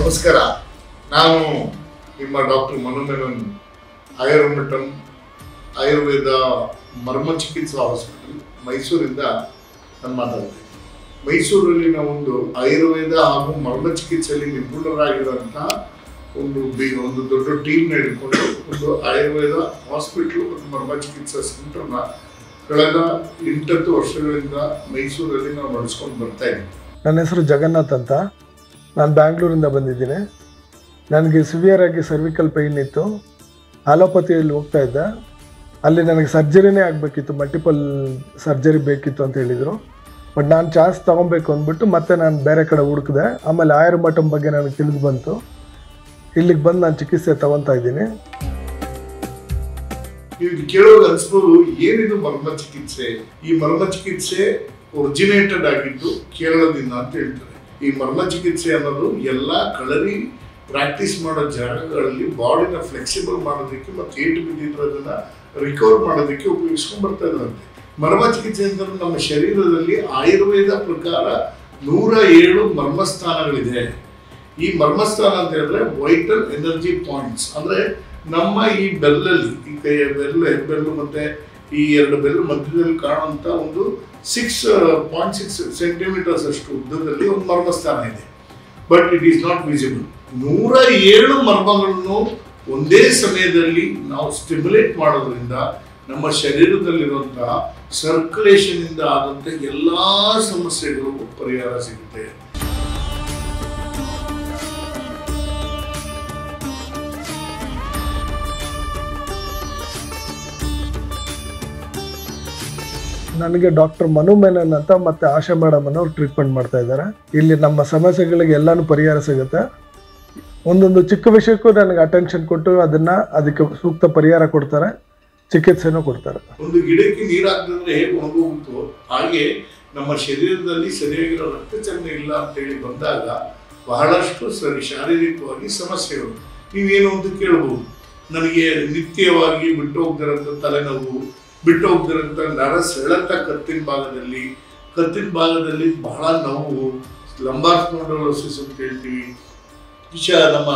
ನಮಸ್ಕಾರ. ನಾನು ನಿಮ್ಮ ಡಾಕ್ಟರ್ ಮನುಮೇನನ್, ಆಯುರ್ಮಠಂ ಆಯುರ್ವೇದ ಮರ್ಮ ಚಿಕಿತ್ಸಾ ಹಾಸ್ಪಿಟಲ್ ಮೈಸೂರಿಂದ ನಾನು ಮಾತಾಡ್ತೀನಿ. ಮೈಸೂರಲ್ಲಿನ ಒಂದು ಆಯುರ್ವೇದ ಹಾಗೂ ಮರ್ಮ ಚಿಕಿತ್ಸೆಯಲ್ಲಿ ನಿಪುಣರಾಗಿರುವಂತಹ ಒಂದು ದೊಡ್ಡ ಟೀಮ್ ಹಿಡ್ಕೊಂಡು ಒಂದು ಆಯುರ್ವೇದ ಹಾಸ್ಪಿಟಲ್ ಮತ್ತು ಮರ್ಮ ಚಿಕಿತ್ಸಾ ಸೆಂಟರ್ನ ಕಳೆದ 8 ವರ್ಷಗಳಿಂದ ಮೈಸೂರಲ್ಲಿ ನಾವು ನಡೆಸ್ಕೊಂಡು ಬರ್ತಾ ಇದ್ದೀವಿ. ನನ್ನ ಹೆಸರು ಜಗನ್ನಾಥ್ ಅಂತ. ನಾನು ಬ್ಯಾಂಗ್ಳೂರಿಂದ ಬಂದಿದ್ದೀನಿ. ನನಗೆ ಸಿವಿಯರ್ ಆಗಿ ಸರ್ವಿಕಲ್ ಪೇಯ್ನ್ ಇತ್ತು. ಆಲೋಪತಿಯಲ್ಲಿ ಹೋಗ್ತಾ ಇದ್ದೆ. ಅಲ್ಲಿ ನನಗೆ ಸರ್ಜರಿನೇ ಆಗಬೇಕಿತ್ತು, ಮಲ್ಟಿಪಲ್ ಸರ್ಜರಿ ಬೇಕಿತ್ತು ಅಂತ ಹೇಳಿದರು. ಬಟ್ ನಾನು ಚಾನ್ಸ್ ತೊಗೊಬೇಕು ಅಂದ್ಬಿಟ್ಟು ಮತ್ತೆ ನಾನು ಬೇರೆ ಕಡೆ ಹುಡುಕಿದೆ. ಆಮೇಲೆ ಆಯುರ್ಮಠಂ ಬಗ್ಗೆ ನನಗೆ ತಿಳಿದು ಬಂತು. ಇಲ್ಲಿಗೆ ಬಂದು ನಾನು ಚಿಕಿತ್ಸೆ ತಗೊತಾ ಇದ್ದೀನಿ. ನೀವು ಕೇಳೋದು ಅನ್ಸ್ಬೋದು, ಏನಿದು ಮರ್ಮ ಚಿಕಿತ್ಸೆ? ಈ ಮರ್ಮ ಚಿಕಿತ್ಸೆ ಒರಿಜಿನೇಟೆಡ್ ಆಗಿದ್ದು ಕೇರಳದಿಂದ ಅಂತ ಹೇಳ್ತಾರೆ. ಈ ಮರ್ಮ ಚಿಕಿತ್ಸೆ ಅನ್ನೋದು ಎಲ್ಲ ಕಳರಿ ಪ್ರಾಕ್ಟೀಸ್ ಮಾಡೋ ಜಾಗಗಳಲ್ಲಿ ಬಾಡಿನ ಫ್ಲೆಕ್ಸಿಬಲ್ ಮಾಡೋದಕ್ಕೆ ಮತ್ತು ಏಟು ಬಿದ್ದಿದ್ರೆ ಅದನ್ನ ರಿಕವರ್ ಮಾಡೋದಕ್ಕೆ ಉಪಯೋಗಿಸ್ಕೊಂಡು ಬರ್ತಾ ಇದ್ರಂತೆ. ಮರ್ಮ ಚಿಕಿತ್ಸೆ ಅಂತ ನಮ್ಮ ಶರೀರದಲ್ಲಿ ಆಯುರ್ವೇದ ಪ್ರಕಾರ 107 ಮರ್ಮಸ್ಥಾನಗಳಿದೆ. ಈ ಮರ್ಮಸ್ಥಾನ ಅಂತ ಹೇಳಿದ್ರೆ ವೈಟಲ್ ಎನರ್ಜಿ ಪಾಯಿಂಟ್ಸ್. ಅಂದ್ರೆ ನಮ್ಮ ಈ ಬೆಲ್ಲಲ್ಲಿ, ಈ ಕೈಯ ಬೆರಳು, ಹೆಬ್ಬೆರಳು ಮತ್ತೆ ಈ 2 ಬೆರಳು ಮಧ್ಯದಲ್ಲಿ ಕಾಣುವಂತ ಒಂದು 6.6 ಸೆಂಟಿಮೀಟರ್ಸ್ ಅಷ್ಟು ಉದ್ದದಲ್ಲಿ ಒಂದು ಮರ್ಮಸ್ಥಾನ ಇದೆ. But it is not visible. 107 ಮರ್ಮಗಳನ್ನು ಒಂದೇ ಸಮಯದಲ್ಲಿ ನಾವು ಸ್ಟಿಮ್ಯುಲೇಟ್ ಮಾಡೋದ್ರಿಂದ ನಮ್ಮ ಶರೀರದಲ್ಲಿರುವಂತಹ ಸರ್ಕ್ಯುಲೇಷನ್ ಇಂದ ಆದಂತ ಎಲ್ಲಾ ಸಮಸ್ಯೆಗಳು ಪರಿಹಾರ ಸಿಗುತ್ತೆ. ನನಗೆ ಡಾಕ್ಟರ್ ಮನುಮೇನನ್ ಅಂತ ಮತ್ತು ಆಶಾ ಮೇಡಮ್ ಅನ್ನೋರು ಟ್ರೀಟ್ಮೆಂಟ್ ಮಾಡ್ತಾ ಇದ್ದಾರೆ. ಇಲ್ಲಿ ನಮ್ಮ ಸಮಸ್ಯೆಗಳಿಗೆ ಎಲ್ಲನೂ ಪರಿಹಾರ ಸಿಗುತ್ತೆ. ಒಂದೊಂದು ಚಿಕ್ಕ ವಿಷಯಕ್ಕೂ ನನಗೆ ಅಟೆನ್ಷನ್ ಕೊಟ್ಟು ಅದಕ್ಕೆ ಸೂಕ್ತ ಪರಿಹಾರ ಕೊಡ್ತಾರೆ, ಚಿಕಿತ್ಸೆನೂ ಕೊಡ್ತಾರೆ. ಒಂದು ಗಿಡಕ್ಕೆ ನೀರು ಹಾಕಿದ್ರೆ ಹೇಗೆ ಒಣಗೋಗುತ್ತೋ ಹಾಗೆ ನಮ್ಮ ಶರೀರದಲ್ಲಿ ಸರಿಯಾಗಿರೋ ರಕ್ತಚಲನೆ ಇಲ್ಲ ಅಂತ ಹೇಳಿ ಬಂದಾಗ ಬಹಳಷ್ಟು ಶಾರೀರಿಕವಾಗಿ ಸಮಸ್ಯೆಗಳು. ನೀವೇನು ಅಂತ ಕೇಳ್ಬೋದು, ನನಗೆ ನಿತ್ಯವಾಗಿ ಬಿಟ್ಟು ಹೋಗ್ದಿರೋಂಥ ತಲೆನೋವು, ಬಿಟ್ಟು ಹೋಗ್ದಿರೋಂಥ ನರ ಸೆಳೆತ ಕತ್ತಿನ ಭಾಗದಲ್ಲಿ ಬಹಳ ನೋವು, ಲಂಬಾರ್ ಸ್ಪಾಂಡಿಲೋಸಿಸ್ ಅಂತ ಹೇಳ್ತೀವಿ. ನಮ್ಮ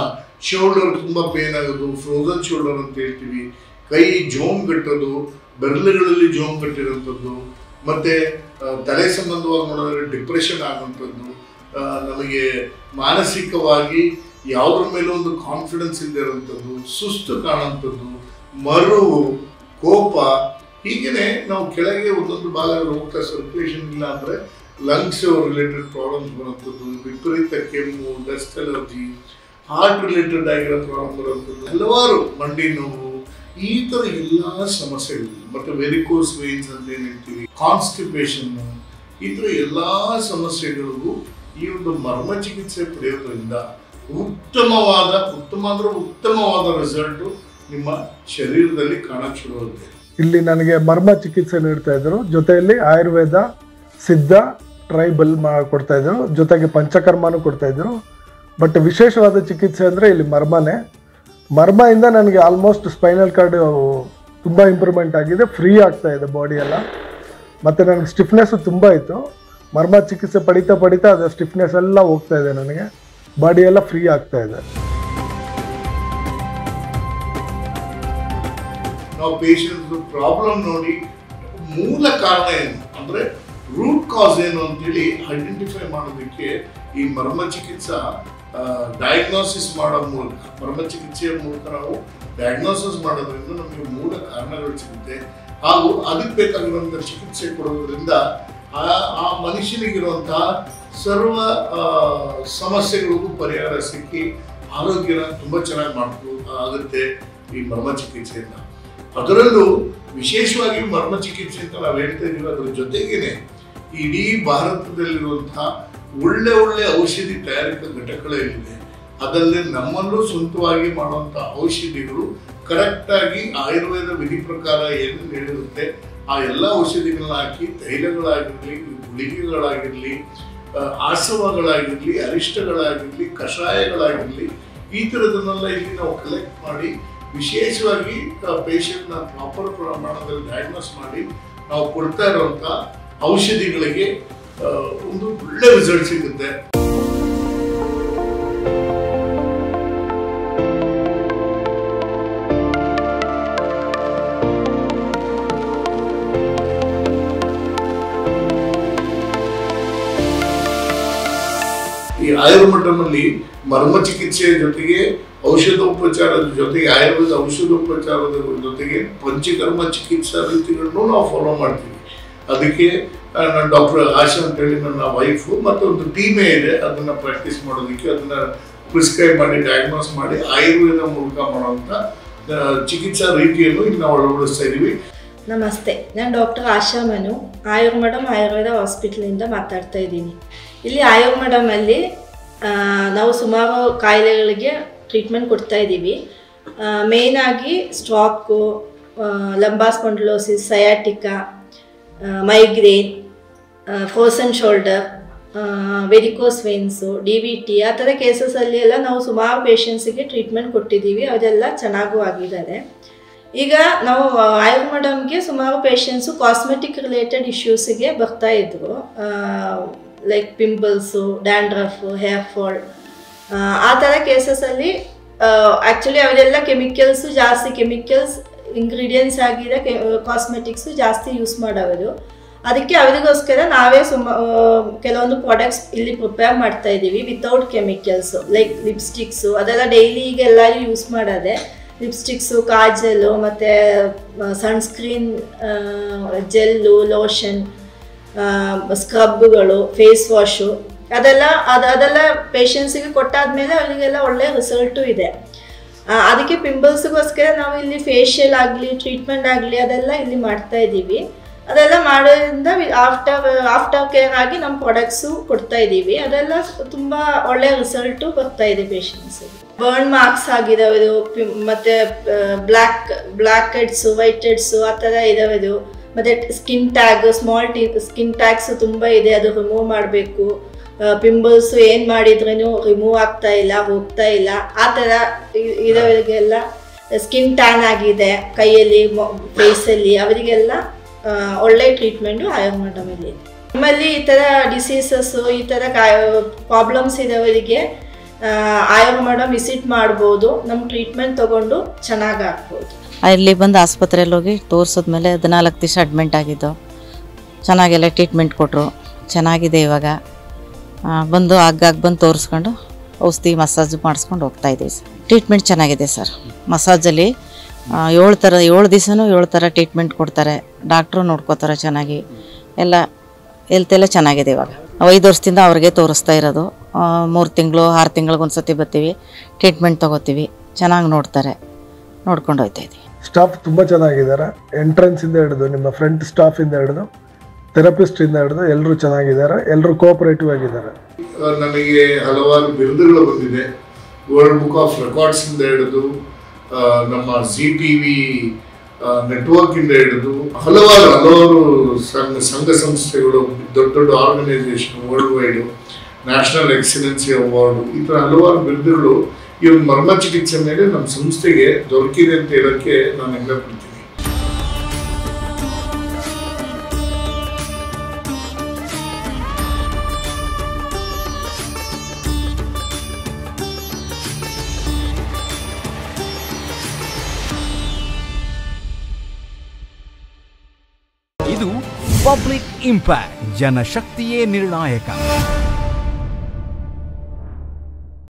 ಶೋಲ್ಡರ್ ತುಂಬ ಪೇನ್ ಆಗೋದು, ಫ್ರೋಸನ್ ಶೋಲ್ಡರ್ ಅಂತ ಹೇಳ್ತೀವಿ. ಕೈ ಜೋಮ್ ಕಟ್ಟೋದು, ಬೆರಳುಗಳಲ್ಲಿ ಜೋಮ್ ಕಟ್ಟಿರೋಂಥದ್ದು, ಮತ್ತೆ ತಲೆ ಸಂಬಂಧವಾಗಿ ನೋಡಿದ್ರೆ ಡಿಪ್ರೆಷನ್ ಆಗುವಂಥದ್ದು, ನಮಗೆ ಮಾನಸಿಕವಾಗಿ ಯಾವುದ್ರ ಮೇಲೂ ಒಂದು ಕಾನ್ಫಿಡೆನ್ಸ್ ಇಲ್ಲದೆ ಇರೋಂಥದ್ದು, ಸುಸ್ತು ಕಾಣುವಂಥದ್ದು, ಮರುವು, ಕೋಪ, ಹೀಗೇನೆ ನಾವು ಕೆಳಗೆ ಒಂದೊಂದು ಭಾಗದಲ್ಲಿ ಹೋಗ್ತಾ ಸರ್ಕ್ಯುಲೇಷನ್ ಇಲ್ಲ ಅಂದರೆ ಲಂಗ್ಸ್ ರಿಲೇಟೆಡ್ ಪ್ರಾಬ್ಲಮ್ಸ್ ಬರುವಂಥದ್ದು, ವಿಪರೀತ ಕೆಮ್ಮು, ಡಸ್ಟ್ ಅಲರ್ಜಿ, ಹಾರ್ಟ್ ರಿಲೇಟೆಡ್ ಆಗಿರೋ ಪ್ರಾಬ್ಲಮ್ ಬರುವಂಥದ್ದು, ಹಲವಾರು ಮಂಡಿ ನೋವು, ಈ ಥರ ಎಲ್ಲ ಸಮಸ್ಯೆಗಳು, ಮತ್ತು ವೆರಿಕೋಸ್ ವೇನ್ಸ್ ಅಂತ ಏನು ಹೇಳ್ತೀವಿ, ಕಾನ್ಸ್ಟಿಪೇಷನ್, ಈ ಥರ ಎಲ್ಲ ಸಮಸ್ಯೆಗಳಿಗೂ ಈ ಒಂದು ಮರ್ಮ ಚಿಕಿತ್ಸೆ ಪಡೆಯೋದ್ರಿಂದ ಉತ್ತಮವಾದ ರಿಸಲ್ಟು ನಿಮ್ಮ ಶರೀರದಲ್ಲಿ ಕಾಣಕ್ಕೆ ಶುರುವಾಗುತ್ತೆ. ಇಲ್ಲಿ ನನಗೆ ಮರ್ಮ ಚಿಕಿತ್ಸೆ ನೀಡ್ತಾ ಇದ್ರು, ಜೊತೆಯಲ್ಲಿ ಆಯುರ್ವೇದ, ಸಿದ್ಧ, ಟ್ರೈಬಲ್ ಕೊಡ್ತಾ ಇದ್ರು, ಜೊತೆಗೆ ಪಂಚಕರ್ಮನೂ ಕೊಡ್ತಾ ಇದ್ರು. ಬಟ್ ವಿಶೇಷವಾದ ಚಿಕಿತ್ಸೆ ಅಂದರೆ ಇಲ್ಲಿ ಮರ್ಮನೇ. ಮರ್ಮದಿಂದ ನನಗೆ ಆಲ್ಮೋಸ್ಟ್ ಸ್ಪೈನಲ್ ಕಾರ್ಡ್ ತುಂಬ ಇಂಪ್ರೂವ್ಮೆಂಟ್ ಆಗಿದೆ, ಫ್ರೀ ಆಗ್ತಾ ಇದೆ ಬಾಡಿ ಎಲ್ಲ. ಮತ್ತು ನನಗೆ ಸ್ಟಿಫ್ನೆಸ್ಸು ತುಂಬ ಇತ್ತು. ಮರ್ಮ ಚಿಕಿತ್ಸೆ ಪಡಿತಾ ಅದು ಸ್ಟಿಫ್ನೆಸ್ ಎಲ್ಲ ಹೋಗ್ತಾ ಇದೆ, ನನಗೆ ಬಾಡಿ ಎಲ್ಲ ಫ್ರೀ ಆಗ್ತಾ ಇದೆ. ನಾವು ಪೇಷಂಟ್ ಪ್ರಾಬ್ಲಮ್ ನೋಡಿ ಮೂಲ ಕಾರಣ ಏನು ಅಂದರೆ ರೂಟ್ ಕಾಸ್ ಏನು ಅಂತೇಳಿ ಐಡೆಂಟಿಫೈ ಮಾಡೋದಕ್ಕೆ ಈ ಮರ್ಮ ಚಿಕಿತ್ಸಾ ಡಯಾಗ್ನೋಸಿಸ್ ಮಾಡೋ ಮೂಲಕ, ಮರ್ಮ ಚಿಕಿತ್ಸೆಯ ಮೂಲಕ ನಾವು ಡಯಾಗ್ನೋಸಿಸ್ ಮಾಡೋದ್ರಿಂದ ನಮಗೆ ಮೂಲ ಕಾರಣಗಳು ಸಿಗುತ್ತೆ. ಹಾಗೂ ಅದಕ್ಕೆ ಬೇಕಾಗಿರುವಂಥ ಚಿಕಿತ್ಸೆ ಕೊಡೋದ್ರಿಂದ ಆ ಮನುಷ್ಯನಿಗಿರುವಂತಹ ಸರ್ವ ಸಮಸ್ಯೆಗಳಿಗೂ ಪರಿಹಾರ ಸಿಕ್ಕಿ ಆರೋಗ್ಯನ ತುಂಬ ಚೆನ್ನಾಗಿ ಆಗುತ್ತೆ ಈ ಮರ್ಮ ಚಿಕಿತ್ಸೆಯಿಂದ. ಅದರಲ್ಲೂ ವಿಶೇಷವಾಗಿ ಮರ್ಮ ಚಿಕಿತ್ಸೆ ಅಂತ ನಾವು ಹೇಳ್ತಾ ಇದ್ದೀವಿ. ಅದರ ಜೊತೆಗೇನೆ ಇಡೀ ಭಾರತದಲ್ಲಿರುವಂತಹ ಒಳ್ಳೆ ಔಷಧಿ ತಯಾರಿಕಾ ಘಟಕಗಳಿದೆ. ಅದಲ್ಲದೆ ನಮ್ಮಲ್ಲೂ ಸ್ವಂತವಾಗಿ ಮಾಡುವಂಥ ಔಷಧಿಗಳು ಕರೆಕ್ಟಾಗಿ ಆಯುರ್ವೇದ ವಿಧಿ ಪ್ರಕಾರ ಏನು ಹೇಳಿರುತ್ತೆ ಆ ಎಲ್ಲ ಔಷಧಿಗಳನ್ನ ಹಾಕಿ, ತೈಲಗಳಾಗಿರಲಿ, ಗುಳಿಗೆಗಳಾಗಿರಲಿ, ಆಸವಗಳಾಗಿರಲಿ, ಅರಿಷ್ಟಗಳಾಗಿರಲಿ, ಕಷಾಯಗಳಾಗಿರಲಿ, ಈ ಥರದನ್ನೆಲ್ಲ ಇಲ್ಲಿ ನಾವು ಕಲೆಕ್ಟ್ ಮಾಡಿ ವಿಶೇಷವಾಗಿ ಪೇಷಂಟ್ನ ಪ್ರಾಪರ್ ಪ್ರಮಾಣದಲ್ಲಿ ಡಯಾಗ್ನೋಸ್ ಮಾಡಿ ನಾವು ಕೊಡ್ತಾ ಇರುವಂಥ ಔಷಧಿಗಳಿಗೆ ಒಂದು ಒಳ್ಳೆ ರಿಸಲ್ಟ್ ಸಿಗುತ್ತೆ. ಈ ಆಯುರ್ಮಠಮಲ್ಲಿ ಮರ್ಮ ಚಿಕಿತ್ಸೆಯ ಜೊತೆಗೆ ಔಷಧೋಪಚಾರದ ಜೊತೆಗೆ ಆಯುರ್ವೇದ ಔಷಧೋಪಚಾರದ ಜೊತೆಗೆ ಪಂಚಕರ್ಮ ಚಿಕಿತ್ಸಾ ರೀತಿಗಳನ್ನು ನಾವು ಫಾಲೋ ಮಾಡ್ತೀವಿ. ಅದಕ್ಕೆ ಡಾಕ್ಟರ್ ಆಶಾ ಅಂತೇಳಿ ನನ್ನ ವೈಫು ಮತ್ತೊಂದು ಟೀಮೇ ಇದೆ, ಅದನ್ನು ಪ್ರಾಕ್ಟೀಸ್ ಮಾಡೋದಕ್ಕೆ, ಅದನ್ನು ಪ್ರಿಸ್ಕ್ರೈಬ್ ಮಾಡಿ ಡಯಾಗ್ನೋಸ್ ಮಾಡಿ ಆಯುರ್ವೇದ ಮೂಲಕ ಮಾಡುವಂಥ ಚಿಕಿತ್ಸಾ ರೀತಿಯನ್ನು ಇಲ್ಲಿ ನಾವು ಅಳವಡಿಸ್ತಾ ಇದ್ದೀವಿ. ನಮಸ್ತೆ, ನಾನು ಡಾಕ್ಟರ್ ಆಶಾ ಮನು, ಆಯುರ್ಮಠಂ ಆಯುರ್ವೇದ ಹಾಸ್ಪಿಟ್ಲಿಂದ ಮಾತಾಡ್ತಾ ಇದ್ದೀನಿ. ಇಲ್ಲಿ ಆಯುರ್ಮಠಮಲ್ಲಿ ನಾವು ಸುಮಾರು ಕಾಯಿಲೆಗಳಿಗೆ ಟ್ರೀಟ್ಮೆಂಟ್ ಕೊಡ್ತಾ ಇದ್ದೀವಿ. ಮೇಯ್ನಾಗಿ stroke, lumbar spondylosis, sciatica, migraine, frozen shoulder, varicose veins, DVT ಆ ಥರ ಕೇಸಸಲ್ಲಿ ಎಲ್ಲ ನಾವು ಸುಮಾರು ಪೇಷಂಟ್ಸಿಗೆ ಟ್ರೀಟ್ಮೆಂಟ್ ಕೊಟ್ಟಿದ್ದೀವಿ. ಅದೆಲ್ಲ ಚೆನ್ನಾಗೂ ಆಗಿದ್ದಾರೆ. ಈಗ ನಾವು ಆಯುರ್ಮಠಮ್ಗೆ ಸುಮಾರು ಪೇಷಂಟ್ಸು ಕಾಸ್ಮೆಟಿಕ್ ರಿಲೇಟೆಡ್ ಇಶ್ಯೂಸಿಗೆ ಬರ್ತಾಯಿದ್ರು, like pimples, dandruff, hair fall ಆ ಥರ ಕೇಸಸಲ್ಲಿ ಆ್ಯಕ್ಚುಲಿ ಅವರೆಲ್ಲ ಕೆಮಿಕಲ್ಸ್ ಇಂಗ್ರೀಡಿಯೆಂಟ್ಸ್ ಆಗಿದೆ, ಕಾಸ್ಮೆಟಿಕ್ಸು ಜಾಸ್ತಿ ಯೂಸ್ ಮಾಡೋದು. ಅದಕ್ಕೆ ಅವರಿಗೋಸ್ಕರ ನಾವೇ ಕೆಲವೊಂದು ಪ್ರಾಡಕ್ಟ್ಸ್ ಇಲ್ಲಿ ಪ್ರಿಪೇರ್ ಮಾಡ್ತಾ ಇದ್ದೀವಿ ವಿತೌಟ್ ಕೆಮಿಕಲ್ಸು, ಲೈಕ್ ಲಿಪ್ಸ್ಟಿಕ್ಸು. ಅದೆಲ್ಲ ಡೈಲಿ ಈಗ ಎಲ್ಲರೂ ಯೂಸ್ ಮಾಡೋದೆ. ಲಿಪ್ಸ್ಟಿಕ್ಸು, ಕಾಜಲು, ಮತ್ತು ಸನ್ಸ್ಕ್ರೀನ್, ಜೆಲ್ಲು, ಲೋಷನ್, ಸ್ಕ್ರಬ್ಗಳು, ಫೇಸ್ ವಾಶು ಅದೆಲ್ಲ ಪೇಷಂಟ್ಸಿಗೆ ಕೊಟ್ಟಾದ್ಮೇಲೆ ಅವರಿಗೆಲ್ಲ ಒಳ್ಳೆಯ ರಿಸಲ್ಟು ಇದೆ. ಅದಕ್ಕೆ ಪಿಂಪಲ್ಸ್ಗೋಸ್ಕರ ನಾವು ಇಲ್ಲಿ ಫೇಶಿಯಲ್ ಆಗಲಿ ಟ್ರೀಟ್ಮೆಂಟ್ ಆಗಲಿ ಅದೆಲ್ಲ ಇಲ್ಲಿ ಮಾಡ್ತಾ ಇದ್ದೀವಿ. ಅದೆಲ್ಲ ಮಾಡೋದ್ರಿಂದ ಆಫ್ಟರ್ ಕೇರ್ ಆಗಿ ನಮ್ಮ ಪ್ರಾಡಕ್ಟ್ಸು ಕೊಡ್ತಾ ಇದ್ದೀವಿ. ಅದೆಲ್ಲ ತುಂಬ ಒಳ್ಳೆಯ ರಿಸಲ್ಟು ಬರ್ತಾ ಇದೆ ಪೇಷಂಟ್ಸಿಗೆ. ಬರ್ನ್ ಮಾರ್ಕ್ಸ್ ಆಗಿದಾವೆ, ಮತ್ತು ಬ್ಲ್ಯಾಕ್ ಹೆಡ್ಸು, ವೈಟ್ ಹೆಡ್ಸು ಆ ಥರ ಇದಾವೆ. ಮತ್ತು ಸ್ಕಿನ್ ಟ್ಯಾಗ್ಸು ತುಂಬ ಇದೆ, ಅದು ರಿಮೂವ್ ಮಾಡಬೇಕು. ಪಿಂಪಲ್ಸು ಏನು ಮಾಡಿದ್ರೂ ರಿಮೂವ್ ಆಗ್ತಾ ಇಲ್ಲ, ಹೋಗ್ತಾ ಇಲ್ಲ. ಆ ಥರ ಇರೋರಿಗೆಲ್ಲ ಸ್ಕಿನ್ ಟ್ಯಾನ್ ಆಗಿದೆ ಕೈಯಲ್ಲಿ, ಫೇಸಲ್ಲಿ, ಅವರಿಗೆಲ್ಲ ಒಳ್ಳೆ ಟ್ರೀಟ್ಮೆಂಟು ಆಯುರ್ಮಠಮಲ್ಲಿ. ನಮ್ಮಲ್ಲಿ ಈ ಥರ ಡಿಸೀಸಸ್ಸು, ಈ ಥರ ಪ್ರಾಬ್ಲಮ್ಸ್ ಇರೋವರಿಗೆ ಆಯುರ್ಮಠಂ ವಿಸಿಟ್ ಮಾಡ್ಬೋದು. ನಮ್ಮ ಟ್ರೀಟ್ಮೆಂಟ್ ತೊಗೊಂಡು ಚೆನ್ನಾಗಾಗ್ಬೋದು. ಇಲ್ಲಿ ಬಂದು ಆಸ್ಪತ್ರೆಯಲ್ಲಿ ಹೋಗಿ ತೋರಿಸಿದ್ಮೇಲೆ 14 ದಿವಸ ಅಡ್ಮಿಂಟ್ ಆಗಿದ್ದು, ಚೆನ್ನಾಗೆಲ್ಲ ಟ್ರೀಟ್ಮೆಂಟ್ ಕೊಟ್ಟರು. ಚೆನ್ನಾಗಿದೆ. ಇವಾಗ ಬಂದು ಆಗಾಗ ಬಂದು ತೋರಿಸ್ಕೊಂಡು ಔಷಧಿ ಮಸಾಜ್ ಮಾಡಿಸ್ಕೊಂಡು ಹೋಗ್ತಾಯಿದ್ದೀವಿ ಸರ್. ಟ್ರೀಟ್ಮೆಂಟ್ ಚೆನ್ನಾಗಿದೆ ಸರ್. ಮಸಾಜಲ್ಲಿ 7 ದಿವಸನೂ 7 ಥರ ಟ್ರೀಟ್ಮೆಂಟ್ ಕೊಡ್ತಾರೆ. ಡಾಕ್ಟ್ರು ನೋಡ್ಕೋತಾರೆ ಚೆನ್ನಾಗಿ. ಹೆಲ್ತ್ ಎಲ್ಲ ಚೆನ್ನಾಗಿದೆ. ಇವಾಗ 5 ವರ್ಷದಿಂದ ಅವ್ರಿಗೆ ತೋರಿಸ್ತಾ ಇರೋದು. 3 ತಿಂಗಳು 6 ತಿಂಗಳಿಗೊಂದ್ಸತಿ ಬರ್ತೀವಿ, ಟ್ರೀಟ್ಮೆಂಟ್ ತೊಗೋತೀವಿ. ಚೆನ್ನಾಗಿ ನೋಡ್ತಾರೆ, ನೋಡ್ಕೊಂಡು ಹೋಗ್ತಾ ಇದ್ದೀವಿ. ಸ್ಟಾಫ್ ತುಂಬ ಚೆನ್ನಾಗಿದ್ದಾರೆ. ಎಂಟ್ರೆನ್ಸಿಂದ ಹಿಡಿದು ನಿಮ್ಮ ಫ್ರಂಟ್ ಸ್ಟಾಫಿಂದ ಹಿಡಿದು ಥೆರಪಿಸ್ಟಿಂದ ಹಿಡಿದು ಎಲ್ಲರೂ ಚೆನ್ನಾಗಿದ್ದಾರೆ, ಎಲ್ಲರೂ ಕೋಆಪರೇಟಿವ್ ಆಗಿದ್ದಾರೆ. ನನಗೆ ಹಲವಾರು ಬಿರುದುಗಳು ಬಂದಿದೆ. ವರ್ಲ್ಡ್ ಬುಕ್ ಆಫ್ ರೆಕಾರ್ಡ್ಸಿಂದ ಹಿಡಿದು ನಮ್ಮ ZTV ನೆಟ್ವರ್ಕಿಂದ ಹಿಡಿದು ಹಲವಾರು ಸಂಘ ಸಂಸ್ಥೆಗಳು, ದೊಡ್ಡ organisation, world wide, national excellency award, ಈ ಥರ ಹಲವಾರು ಬಿರುದುಗಳು ಈ ಒಂದು ಮರ್ಮ ಚಿಕಿತ್ಸೆ ಮೇಲೆ ನಮ್ಮ ಸಂಸ್ಥೆಗೆ ದೊರಕಿದೆ ಅಂತ ಹೇಳೋಕ್ಕೆ ನಾನು ಹೆಮ್ಮೆ ಪಡ್ತೀನಿ. ಇದು ಪಬ್ಲಿಕ್ ಇಂಪ್ಯಾಕ್ಟ್, ಜನಶಕ್ತಿಯೇ ನಿರ್ಣಾಯಕ.